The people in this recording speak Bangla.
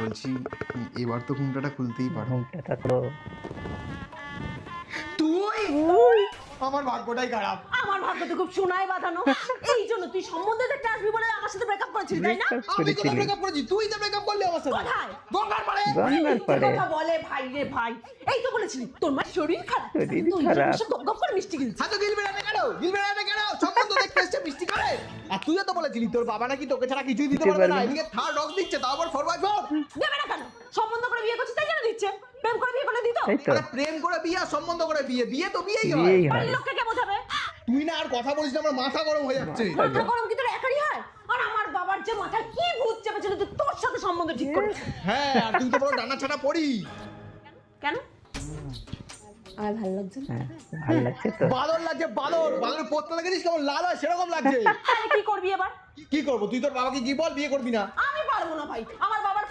বলছি এবার তো ঘুমটাটা খুলতেই পারো। ঘুমটা তো তুই আমার ভাগ্যটাই খারাপ। আমার ভাগ্য তো খুব সোনায় বাঁধানো। এই জন্য তুই সম্বন্ধে দেখতে আসবি বলে আমার সাথে ব্রেকআপ করেছিলি, তাই না? আমি তো ব্রেকআপ করেছি, তুই তো ব্রেকআপ করলি আমার সাথে। কোথায়? গঙ্গার পাড়ে। গঙ্গার এই পাড়ে কথা বলে ভাই রে ভাই। এই তো বলেছিলি তোর মার শরীর খারাপ। শরীর তুই খারাপ। এসে গপ গপ করে মিষ্টি গিলছিস। হ্যাঁ তো গিলবে না কেন? গিলবে না কেন? সম্বন্ধ দেখতে এসছে মিষ্টি করে। আর তুইও তো বলেছিলি তোর বাবা নাকি তোকে ছাড়া কিছুই দিতে পারবে না। এদিকে থার্ড ডগ দিচ্ছে, তাও আবার ফরওয়ার্ড ফোর। দেবে না কেন? সম্বন্ধ করে বিয়ে করছিস তাই জন্য দিচ্ছে। প্রেম করে বিয়ে করলে দিত। এই তো আরে প্রেম করে বিয়ে আর সম্বন্ধ করে বিয়ে, বিয়ে তো বিয়েই হয়। বিয়েই হয়। বাড়ির লোককে কে বোঝাবে? তুই না আর কথা বলিস না, আমার মাথা গরম হয়ে যাচ্ছে। মাথা গরম কি তোর একারই হয়? আর আমার বাবার যে মাথায় কি ভূত চেপেছিল যে তোর সাথে সম্বন্ধ ঠিক করেছে। হ্যাঁ, আর তুই তো বড় ডানা ছাড়া পড়ি। কেন? আর ভালো লাগছে না? হ্যাঁ, ভালো লাগছে তো বাদর লাগছে, বাদর। বাদরের পোস্টটা দেখেছিস কেমন লাল হয়, সেরকম লাগছে। তাহলে কি করবি এবার? কি করবো? তুই তোর বাবাকে কি বল বিয়ে করবি না? আমি পারবো না ভাই। আমার